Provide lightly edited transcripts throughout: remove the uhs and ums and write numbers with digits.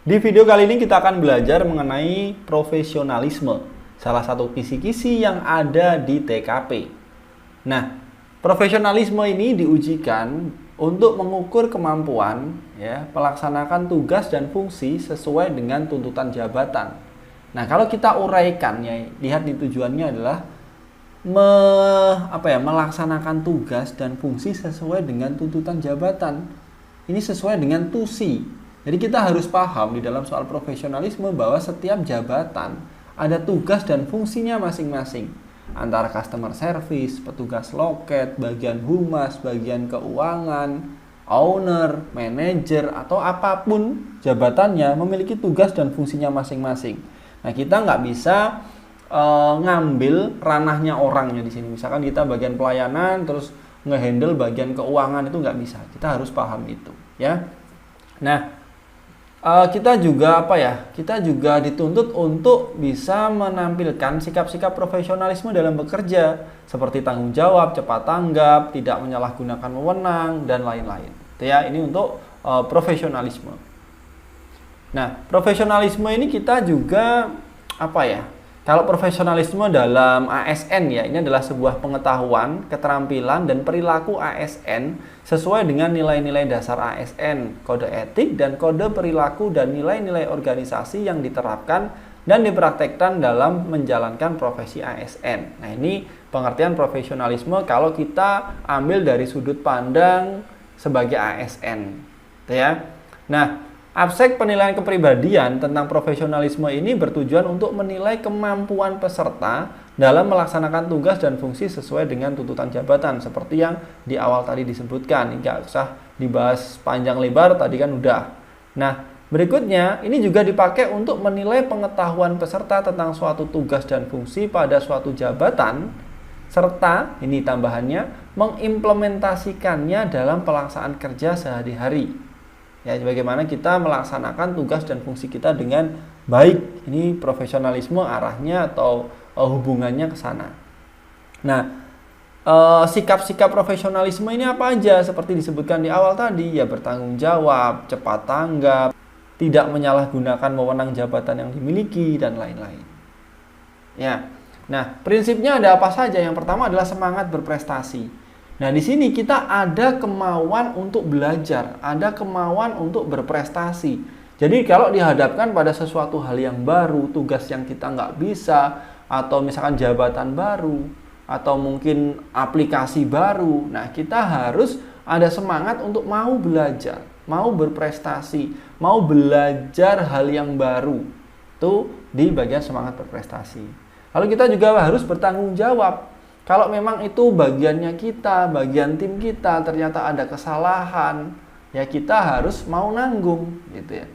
Di video kali ini kita akan belajar mengenai profesionalisme, salah satu kisi-kisi yang ada di TKP. Nah, profesionalisme ini diujikan untuk mengukur kemampuan melaksanakan tugas dan fungsi sesuai dengan tuntutan jabatan. Nah, kalau kita uraikan lihat di tujuannya adalah melaksanakan tugas dan fungsi sesuai dengan tuntutan jabatan. Ini sesuai dengan TUSI. Jadi kita harus paham di dalam soal profesionalisme bahwa setiap jabatan ada tugas dan fungsinya masing-masing. Antara customer service, petugas loket, bagian humas, bagian keuangan, owner, manajer, atau apapun jabatannya memiliki tugas dan fungsinya masing-masing. Nah, kita nggak bisa ngambil ranahnya orangnya di sini. Misalkan kita bagian pelayanan terus ngehandle bagian keuangan, itu nggak bisa. Kita harus paham itu, ya. Nah, kita juga dituntut untuk bisa menampilkan sikap-sikap profesionalisme dalam bekerja, seperti tanggung jawab, cepat tanggap, tidak menyalahgunakan wewenang, dan lain-lain. Ini untuk profesionalisme. Nah, profesionalisme ini kita juga kalau profesionalisme dalam ASN ini adalah sebuah pengetahuan, keterampilan, dan perilaku ASN sesuai dengan nilai-nilai dasar ASN, kode etik, dan kode perilaku dan nilai-nilai organisasi yang diterapkan dan dipraktekkan dalam menjalankan profesi ASN. Nah, ini pengertian profesionalisme kalau kita ambil dari sudut pandang sebagai ASN. Nah, abstrak penilaian kepribadian tentang profesionalisme ini bertujuan untuk menilai kemampuan peserta dalam melaksanakan tugas dan fungsi sesuai dengan tuntutan jabatan, seperti yang di awal tadi disebutkan. Nggak usah dibahas panjang lebar, tadi kan udah. Nah, berikutnya ini juga dipakai untuk menilai pengetahuan peserta tentang suatu tugas dan fungsi pada suatu jabatan, serta ini tambahannya mengimplementasikannya dalam pelaksanaan kerja sehari-hari. Bagaimana kita melaksanakan tugas dan fungsi kita dengan baik. Ini profesionalisme arahnya atau hubungannya ke sana. Nah, sikap-sikap profesionalisme ini apa aja? Seperti disebutkan di awal tadi, bertanggung jawab, cepat tanggap, tidak menyalahgunakan wewenang jabatan yang dimiliki, dan lain-lain. Nah, prinsipnya ada apa saja? Yang pertama adalah semangat berprestasi. Nah, di sini kita ada kemauan untuk belajar, ada kemauan untuk berprestasi. Jadi kalau dihadapkan pada sesuatu hal yang baru, tugas yang kita nggak bisa, atau misalkan jabatan baru, atau mungkin aplikasi baru, nah kita harus ada semangat untuk mau belajar, mau berprestasi, mau belajar hal yang baru. Itu di bagian semangat berprestasi. Lalu kita juga harus bertanggung jawab. Kalau memang itu bagiannya kita, bagian tim kita, ternyata ada kesalahan, kita harus mau nanggung,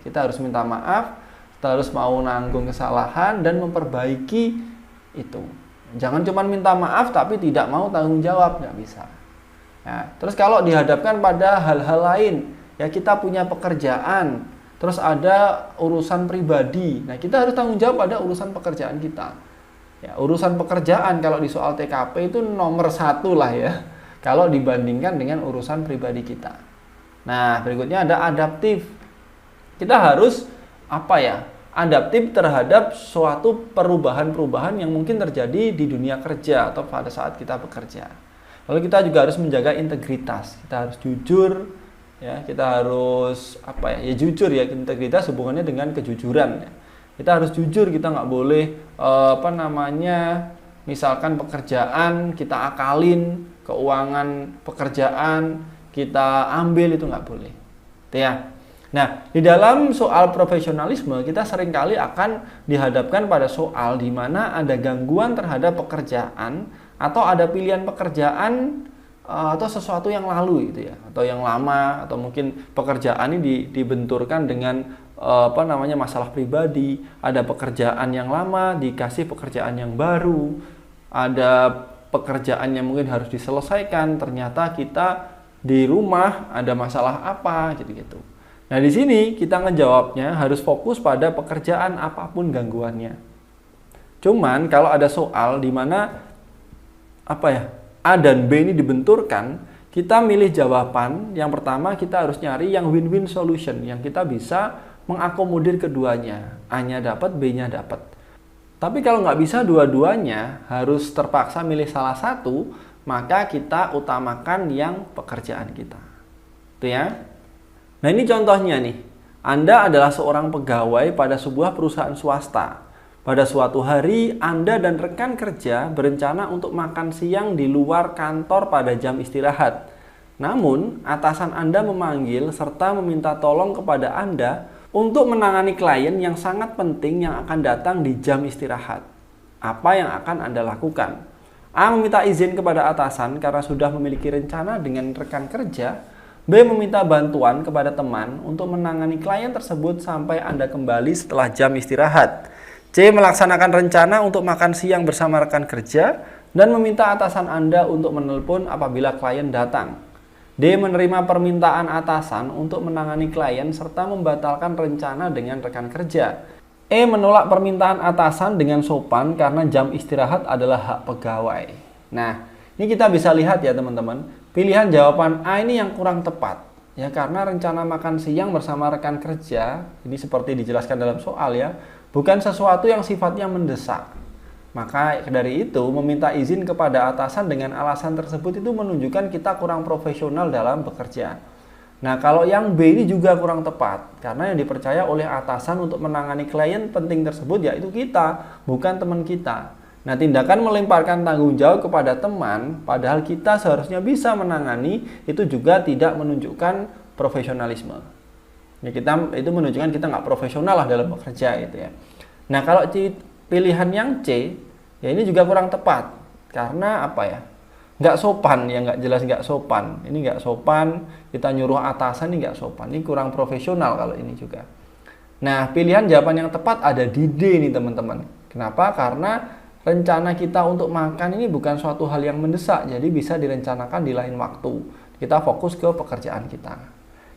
Kita harus minta maaf, kita harus mau nanggung kesalahan dan memperbaiki itu. Jangan cuma minta maaf tapi tidak mau tanggung jawab, nggak bisa. Terus kalau dihadapkan pada hal-hal lain, kita punya pekerjaan, terus ada urusan pribadi, nah kita harus tanggung jawab pada urusan pekerjaan kita. Urusan pekerjaan kalau di soal TKP itu nomor 1 lah kalau dibandingkan dengan urusan pribadi kita. Nah, berikutnya ada adaptif. Kita harus adaptif terhadap suatu perubahan-perubahan yang mungkin terjadi di dunia kerja atau pada saat kita bekerja. Lalu kita juga harus menjaga integritas. Kita harus jujur, kita harus jujur. Integritas hubungannya dengan kejujuran. Kita harus jujur, kita nggak boleh misalkan pekerjaan kita akalin, keuangan pekerjaan kita ambil, itu nggak boleh. Nah, di dalam soal profesionalisme kita seringkali akan dihadapkan pada soal di mana ada gangguan terhadap pekerjaan atau ada pilihan pekerjaan atau sesuatu yang lalu atau yang lama, atau mungkin pekerjaan ini dibenturkan dengan masalah pribadi. Ada pekerjaan yang lama dikasih pekerjaan yang baru, ada pekerjaan yang mungkin harus diselesaikan, ternyata kita di rumah ada masalah gitu. Nah, di sini kita ngejawabnya harus fokus pada pekerjaan apapun gangguannya. Cuman kalau ada soal di mana A dan B ini dibenturkan, kita milih jawaban yang pertama, kita harus nyari yang win-win solution, yang kita bisa mengakomodir keduanya. A-nya dapat, B-nya dapat. Tapi kalau nggak bisa dua-duanya, harus terpaksa milih salah satu, maka kita utamakan yang pekerjaan kita. Itu ya. Nah ini contohnya nih. Anda adalah seorang pegawai pada sebuah perusahaan swasta. Pada suatu hari, Anda dan rekan kerja berencana untuk makan siang di luar kantor pada jam istirahat. Namun, atasan Anda memanggil serta meminta tolong kepada Anda untuk menangani klien yang sangat penting yang akan datang di jam istirahat. Apa yang akan Anda lakukan? A. Meminta izin kepada atasan karena sudah memiliki rencana dengan rekan kerja. B. Meminta bantuan kepada teman untuk menangani klien tersebut sampai Anda kembali setelah jam istirahat. C. Melaksanakan rencana untuk makan siang bersama rekan kerja dan meminta atasan Anda untuk menelpon apabila klien datang. D. Menerima permintaan atasan untuk menangani klien serta membatalkan rencana dengan rekan kerja. E. Menolak permintaan atasan dengan sopan karena jam istirahat adalah hak pegawai. Nah, ini kita bisa lihat ya teman-teman. Pilihan jawaban A ini yang kurang tepat. Ya, karena rencana makan siang bersama rekan kerja, ini seperti dijelaskan dalam soal ya, bukan sesuatu yang sifatnya mendesak. Maka dari itu, meminta izin kepada atasan dengan alasan tersebut itu menunjukkan kita kurang profesional dalam bekerja. Nah, kalau yang B ini juga kurang tepat, karena yang dipercaya oleh atasan untuk menangani klien penting tersebut yaitu kita, bukan teman kita. Nah, tindakan melemparkan tanggung jawab kepada teman, padahal kita seharusnya bisa menangani, itu juga tidak menunjukkan profesionalisme. Ya, itu menunjukkan kita nggak profesional lah dalam bekerja itu ya. Nah, kalau pilihan yang C, ya ini juga kurang tepat. Karena apa ya? Nggak sopan, ya nggak jelas nggak sopan. Ini nggak sopan, kita nyuruh atasan ini nggak sopan. Ini kurang profesional kalau ini juga. Nah, pilihan jawaban yang tepat ada di D nih teman-teman. Kenapa? Karena rencana kita untuk makan ini bukan suatu hal yang mendesak. Jadi bisa direncanakan di lain waktu. Kita fokus ke pekerjaan kita.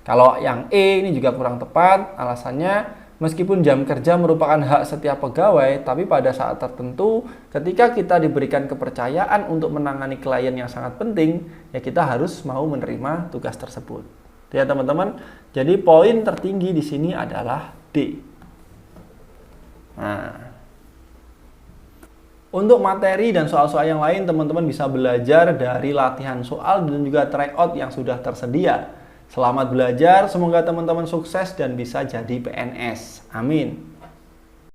Kalau yang E ini juga kurang tepat, alasannya meskipun jam kerja merupakan hak setiap pegawai, tapi pada saat tertentu ketika kita diberikan kepercayaan untuk menangani klien yang sangat penting, ya kita harus mau menerima tugas tersebut. Ya teman-teman, jadi poin tertinggi di sini adalah D. Nah, untuk materi dan soal-soal yang lain, teman-teman bisa belajar dari latihan soal dan juga tryout yang sudah tersedia. Selamat belajar, semoga teman-teman sukses dan bisa jadi PNS. Amin.